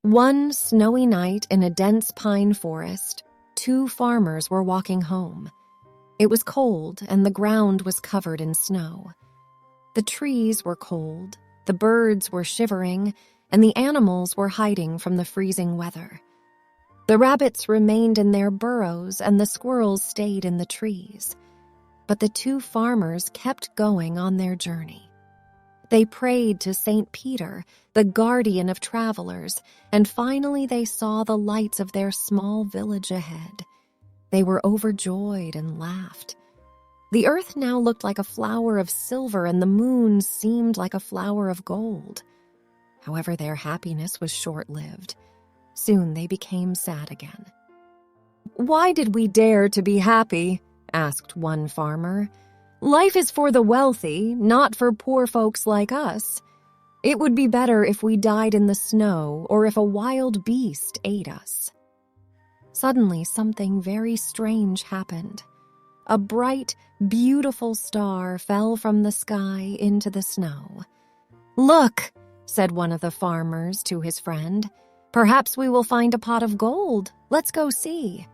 One snowy night in a dense pine forest, 2 farmers were walking home. It was cold and the ground was covered in snow. The trees were cold, the birds were shivering, and the animals were hiding from the freezing weather. The rabbits remained in their burrows and the squirrels stayed in the trees. But the 2 farmers kept going on their journey. They prayed to St. Peter, the guardian of travelers, and finally they saw the lights of their small village ahead. They were overjoyed and laughed. The earth now looked like a flower of silver and the moon seemed like a flower of gold. However, their happiness was short-lived. Soon they became sad again. "Why did we dare to be happy?" asked one farmer. "Life is for the wealthy, not for poor folks like us. It would be better if we died in the snow or if a wild beast ate us." Suddenly, something very strange happened. A bright, beautiful star fell from the sky into the snow. "Look," said one of the farmers to his friend. "Perhaps we will find a pot of gold. Let's go see."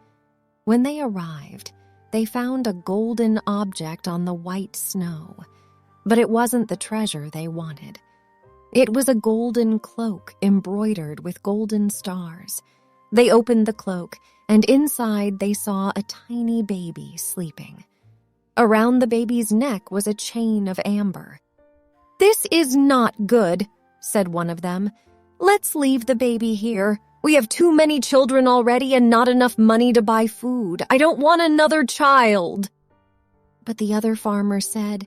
When they arrived, they found a golden object on the white snow. But it wasn't the treasure they wanted. It was a golden cloak embroidered with golden stars. They opened the cloak, and inside they saw a tiny baby sleeping. Around the baby's neck was a chain of amber. "This is not good," said one of them. "Let's leave the baby here. We have too many children already and not enough money to buy food. I don't want another child." But the other farmer said,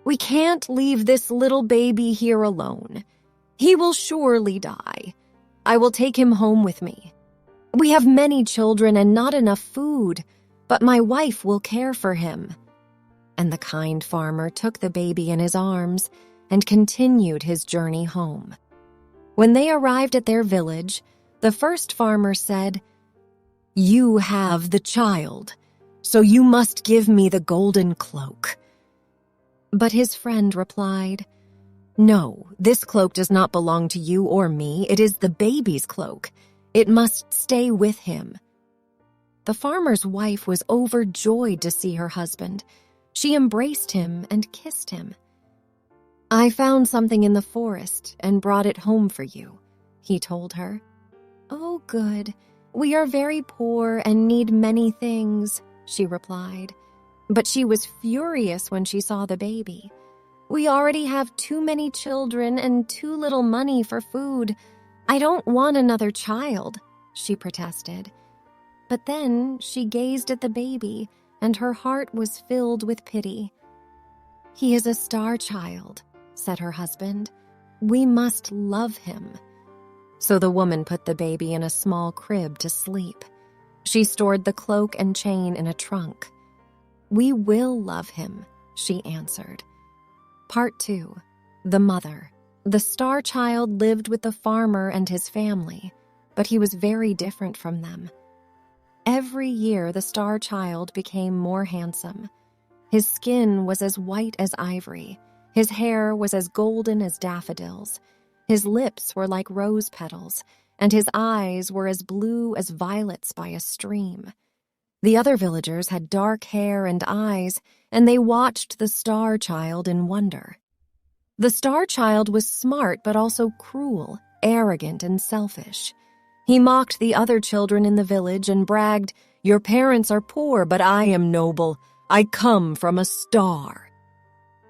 "We can't leave this little baby here alone. He will surely die. I will take him home with me. We have many children and not enough food, but my wife will care for him." And the kind farmer took the baby in his arms and continued his journey home. When they arrived at their village, the first farmer said, "You have the child, so you must give me the golden cloak." But his friend replied, "No, this cloak does not belong to you or me. It is the baby's cloak. It must stay with him." The farmer's wife was overjoyed to see her husband. She embraced him and kissed him. "I found something in the forest and brought it home for you," he told her. "Oh, good. We are very poor and need many things," she replied. But she was furious when she saw the baby. "We already have too many children and too little money for food. I don't want another child," she protested. But then she gazed at the baby, and her heart was filled with pity. "He is a star child," said her husband. "We must love him." So the woman put the baby in a small crib to sleep. She stored the cloak and chain in a trunk. "We will love him," she answered. Part 2. The Mother. The star child lived with the farmer and his family, but he was very different from them. Every year the star child became more handsome. His skin was as white as ivory. His hair was as golden as daffodils. His lips were like rose petals, and his eyes were as blue as violets by a stream. The other villagers had dark hair and eyes, and they watched the star child in wonder. The star child was smart but also cruel, arrogant, and selfish. He mocked the other children in the village and bragged, "Your parents are poor, but I am noble. I come from a star."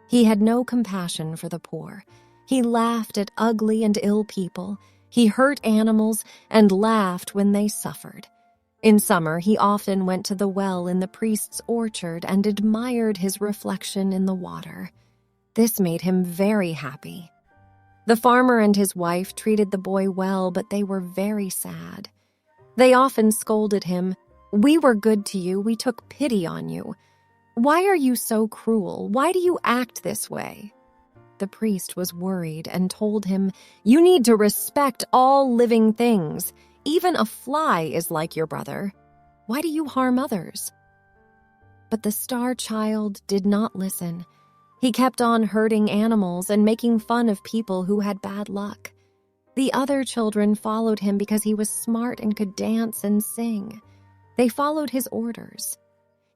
He had no compassion for the poor. He laughed at ugly and ill people. He hurt animals and laughed when they suffered. In summer, he often went to the well in the priest's orchard and admired his reflection in the water. This made him very happy. The farmer and his wife treated the boy well, but they were very sad. They often scolded him, "We were good to you. We took pity on you. Why are you so cruel? Why do you act this way?" The priest was worried and told him, "You need to respect all living things. Even a fly is like your brother. Why do you harm others?" But the star child did not listen. He kept on hurting animals and making fun of people who had bad luck. The other children followed him because he was smart and could dance and sing. They followed his orders.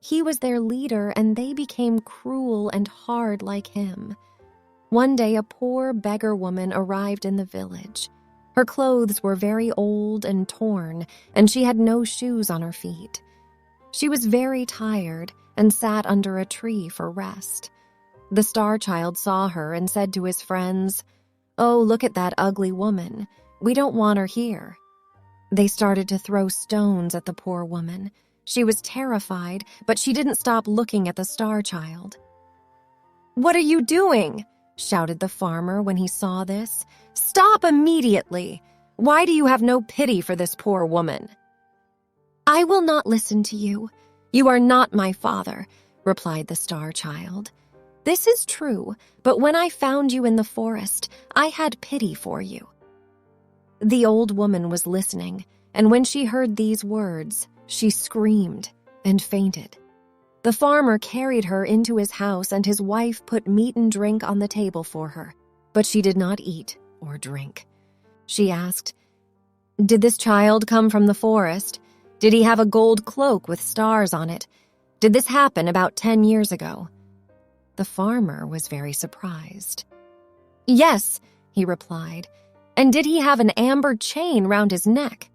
He was their leader, and they became cruel and hard like him. One day, a poor beggar woman arrived in the village. Her clothes were very old and torn, and she had no shoes on her feet. She was very tired and sat under a tree for rest. The star child saw her and said to his friends, "Oh, look at that ugly woman. We don't want her here." They started to throw stones at the poor woman. She was terrified, but she didn't stop looking at the star child. "What are you doing?" shouted the farmer when he saw this. "Stop immediately! Why do you have no pity for this poor woman?" "I will not listen to you. You are not my father," replied the star child. "This is true, but when I found you in the forest, I had pity for you." The old woman was listening, and when she heard these words, she screamed and fainted. The farmer carried her into his house, and his wife put meat and drink on the table for her, but she did not eat or drink. She asked, "Did this child come from the forest? Did he have a gold cloak with stars on it? Did this happen about 10 years ago?" The farmer was very surprised. "Yes," he replied. "And did he have an amber chain round his neck?"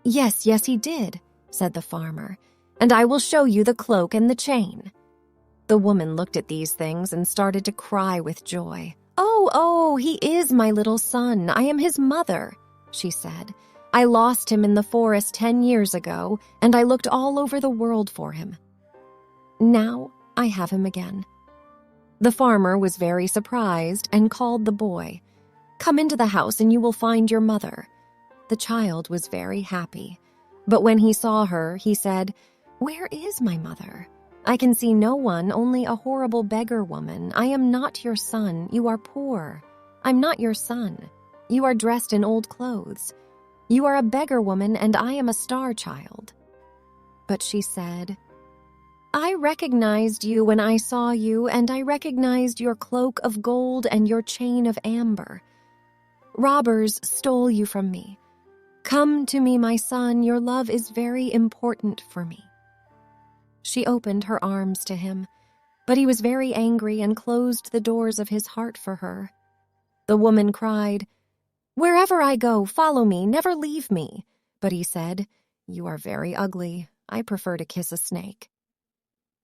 Yes, he did," said the farmer. "And I will show you the cloak and the chain." The woman looked at these things and started to cry with joy. Oh, he is my little son. I am his mother," she said. "I lost him in the forest 10 years ago, and I looked all over the world for him. Now I have him again." The farmer was very surprised and called the boy. "Come into the house and you will find your mother." The child was very happy, but when he saw her, he said, "Where is my mother? I can see no one, only a horrible beggar woman. I am not your son. You are poor. I'm not your son. You are dressed in old clothes. You are a beggar woman, and I am a star child." But she said, "I recognized you when I saw you, and I recognized your cloak of gold and your chain of amber. Robbers stole you from me. Come to me, my son. Your love is very important for me." She opened her arms to him, but he was very angry and closed the doors of his heart for her. The woman cried, "Wherever I go, follow me, never leave me." But he said, "You are very ugly. I prefer to kiss a snake."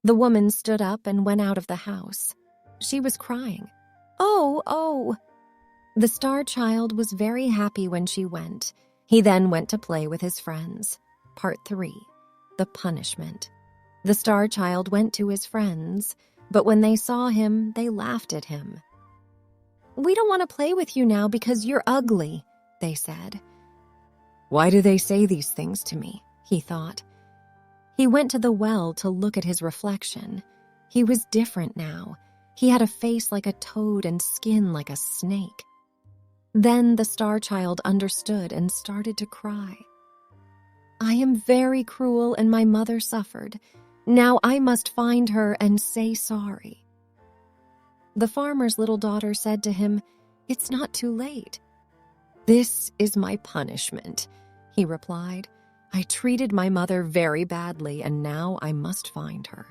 The woman stood up and went out of the house. She was crying. Oh. The star child was very happy when she went. He then went to play with his friends. Part 3. The Punishment. The star child went to his friends, but when they saw him, they laughed at him. "We don't want to play with you now because you're ugly," they said. "Why do they say these things to me?" he thought. He went to the well to look at his reflection. He was different now. He had a face like a toad and skin like a snake. Then the star child understood and started to cry. "I am very cruel and my mother suffered. Now I must find her and say sorry." The farmer's little daughter said to him, "It's not too late." "This is my punishment," he replied. "I treated my mother very badly, and now I must find her."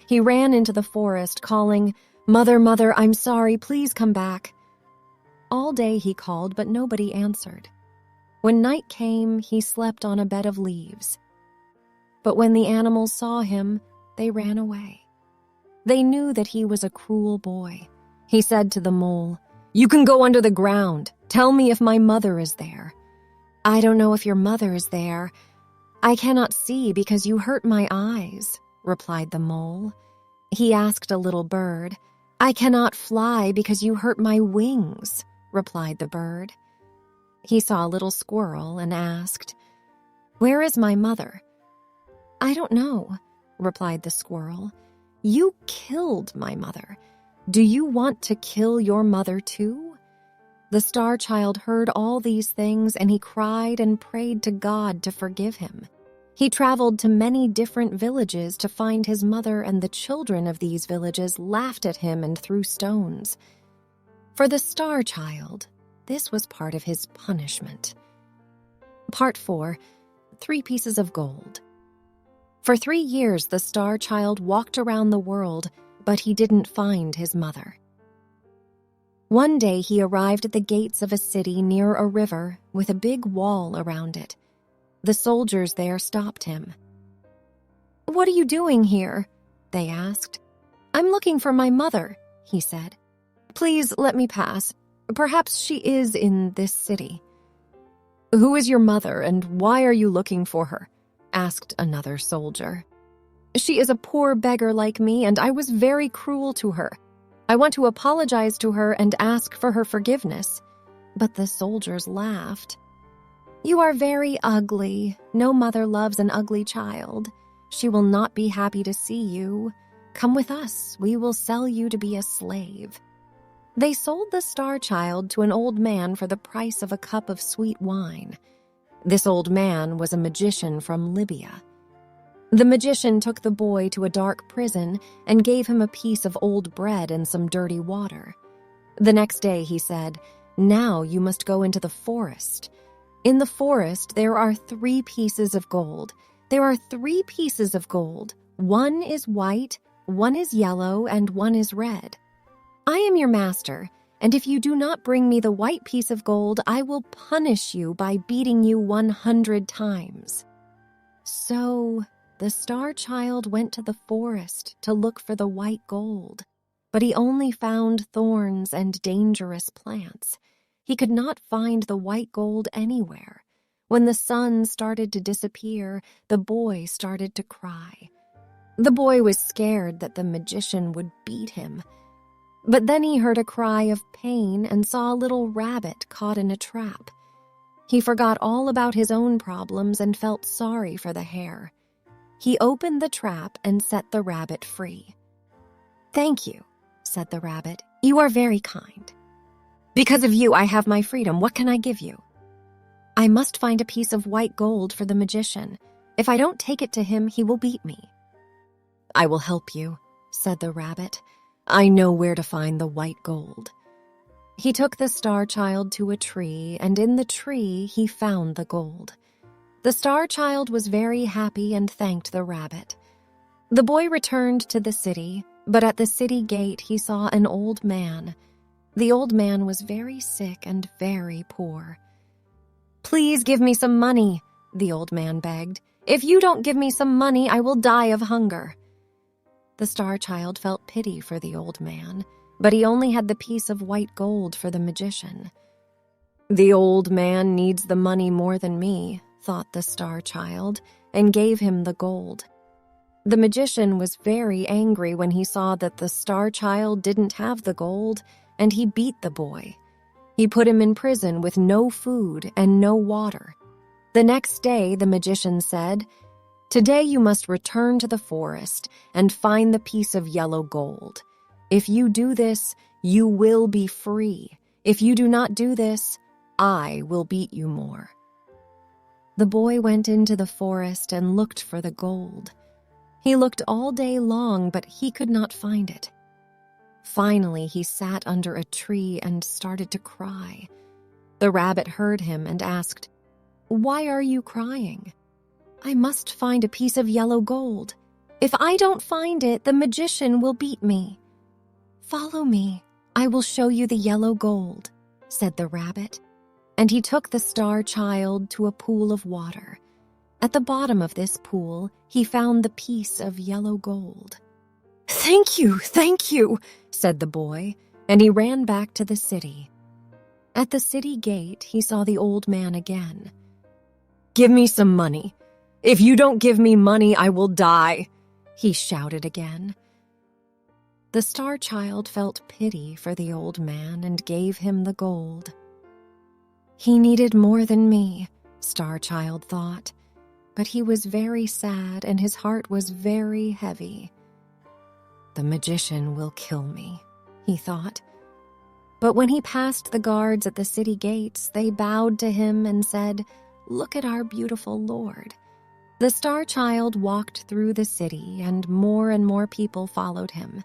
He ran into the forest, calling, "Mother, mother, I'm sorry, please come back." All day he called, but nobody answered. When night came, he slept on a bed of leaves. But when the animals saw him, they ran away. They knew that he was a cruel boy. He said to the mole, "You can go under the ground. Tell me if my mother is there." "I don't know if your mother is there. I cannot see because you hurt my eyes," replied the mole. He asked a little bird. "I cannot fly because you hurt my wings," replied the bird. He saw a little squirrel and asked, "Where is my mother?" "I don't know," replied the squirrel. "You killed my mother. Do you want to kill your mother too?" The star child heard all these things, and he cried and prayed to God to forgive him. He traveled to many different villages to find his mother, and the children of these villages laughed at him and threw stones. For the star child, This was part of his punishment. Part 4. 3 Pieces of Gold. For 3 years, the star child walked around the world, but he didn't find his mother. One day, he arrived at the gates of a city near a river with a big wall around it. The soldiers there stopped him. "What are you doing here?" they asked. "I'm looking for my mother," he said. "Please let me pass. Perhaps she is in this city." "Who is your mother, and why are you looking for her?" asked another soldier. "She is a poor beggar like me, and I was very cruel to her. I want to apologize to her and ask for her forgiveness." But the soldiers laughed. "You are very ugly. No mother loves an ugly child. She will not be happy to see you. Come with us. We will sell you to be a slave." They sold the star child to an old man for the price of a cup of sweet wine. This old man was a magician from Libya. The magician took the boy to a dark prison and gave him a piece of old bread and some dirty water. The next day he said, "Now you must go into the forest. In the forest there are 3 pieces of gold. There are 3 pieces of gold. One is white, one is yellow, and one is red. I am your master, and if you do not bring me the white piece of gold, I will punish you by beating you 100 times." So the star child went to the forest to look for the white gold, but he only found thorns and dangerous plants. He could not find the white gold anywhere. When the sun started to disappear, the boy started to cry. The boy was scared that the magician would beat him. But then he heard a cry of pain and saw a little rabbit caught in a trap. He forgot all about his own problems and felt sorry for the hare. He opened the trap and set the rabbit free. "Thank you," said the rabbit. "You are very kind. Because of you, I have my freedom. What can I give you?" "I must find a piece of white gold for the magician. If I don't take it to him, he will beat me." "I will help you," said the rabbit. "I know where to find the white gold." He took the star child to a tree, and in the tree he found the gold. The star child was very happy and thanked the rabbit. The boy returned to the city, but at the city gate he saw an old man. The old man was very sick and very poor. "Please give me some money," the old man begged. "If you don't give me some money, I will die of hunger." The star child felt pity for the old man, but he only had the piece of white gold for the magician. "The old man needs the money more than me," thought the star child, and gave him the gold. The magician was very angry when he saw that the star child didn't have the gold, and he beat the boy. He put him in prison with no food and no water. The next day, the magician said, "Today you must return to the forest and find the piece of yellow gold. If you do this, you will be free. If you do not do this, I will beat you more." The boy went into the forest and looked for the gold. He looked all day long, but he could not find it. Finally, he sat under a tree and started to cry. The rabbit heard him and asked, "Why are you crying?" "I must find a piece of yellow gold. If I don't find it, the magician will beat me." "Follow me. I will show you the yellow gold," said the rabbit. And he took the star child to a pool of water. At the bottom of this pool, he found the piece of yellow gold. Thank you," said the boy, and he ran back to the city. At the city gate, he saw the old man again. "Give me some money. If you don't give me money, I will die," he shouted again. The star child felt pity for the old man and gave him the gold. He needed more than me, Star Child thought, but he was very sad and his heart was very heavy. The magician will kill me, he thought. But when he passed the guards at the city gates, they bowed to him and said, "Look at our beautiful Lord." The Star Child walked through the city, and more people followed him.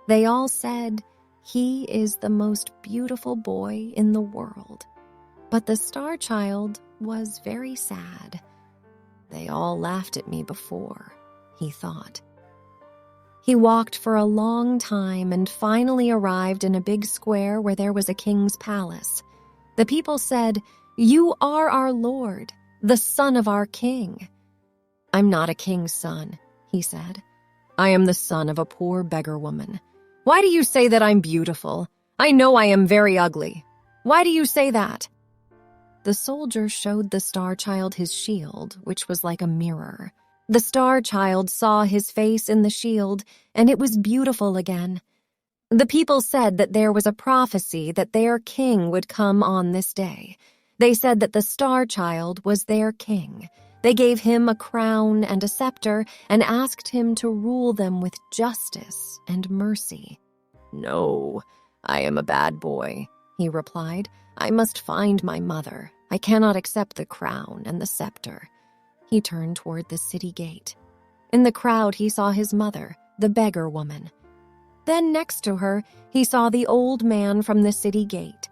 They all said, He is the most beautiful boy in the world." But the Star Child was very sad. "They all laughed at me before," he thought. He walked for a long time and finally arrived in a big square where there was a king's palace. The people said, "You are our lord, the son of our king." "I'm not a king's son," he said. "I am the son of a poor beggar woman. Why do you say that I'm beautiful? I know I am very ugly. Why do you say that?" The soldier showed the Star Child his shield, which was like a mirror. The Star Child saw his face in the shield, and it was beautiful again. The people said that there was a prophecy that their king would come on this day. They said that the Star Child was their king. They gave him a crown and a scepter and asked him to rule them with justice and mercy. "No, I am a bad boy," he replied. "I must find my mother. I cannot accept the crown and the scepter." He turned toward the city gate. In the crowd, he saw his mother, the beggar woman. Then next to her, he saw the old man from the city gate.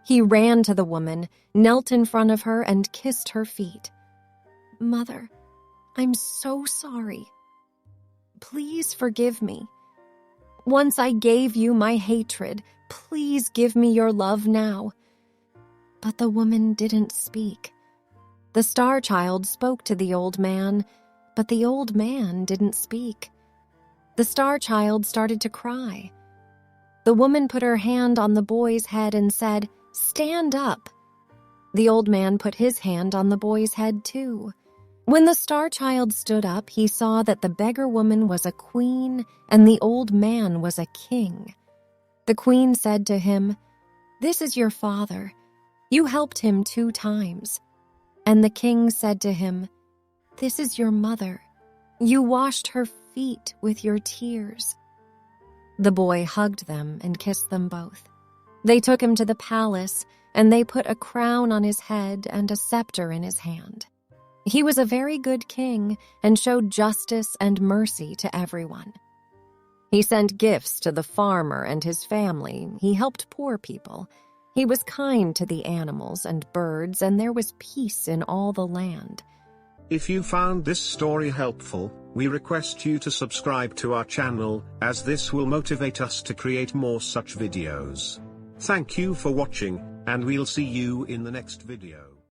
He ran to the woman, knelt in front of her, and kissed her feet. "Mother, I'm so sorry. Please forgive me. Once I gave you my hatred. Please give me your love now." But the woman didn't speak. The Star Child spoke to the old man, but the old man didn't speak. The Star Child started to cry. The woman put her hand on the boy's head and said, "Stand up." The old man put his hand on the boy's head too. When the Star Child stood up, he saw that the beggar woman was a queen and the old man was a king. The queen said to him, "This is your father. You helped him 2 times." And the king said to him, "This is your mother. You washed her feet with your tears." The boy hugged them and kissed them both. They took him to the palace, and they put a crown on his head and a scepter in his hand. He was a very good king and showed justice and mercy to everyone. He sent gifts to the farmer and his family. He helped poor people. He was kind to the animals and birds, and there was peace in all the land. If you found this story helpful, we request you to subscribe to our channel, as this will motivate us to create more such videos. Thank you for watching, and we'll see you in the next video.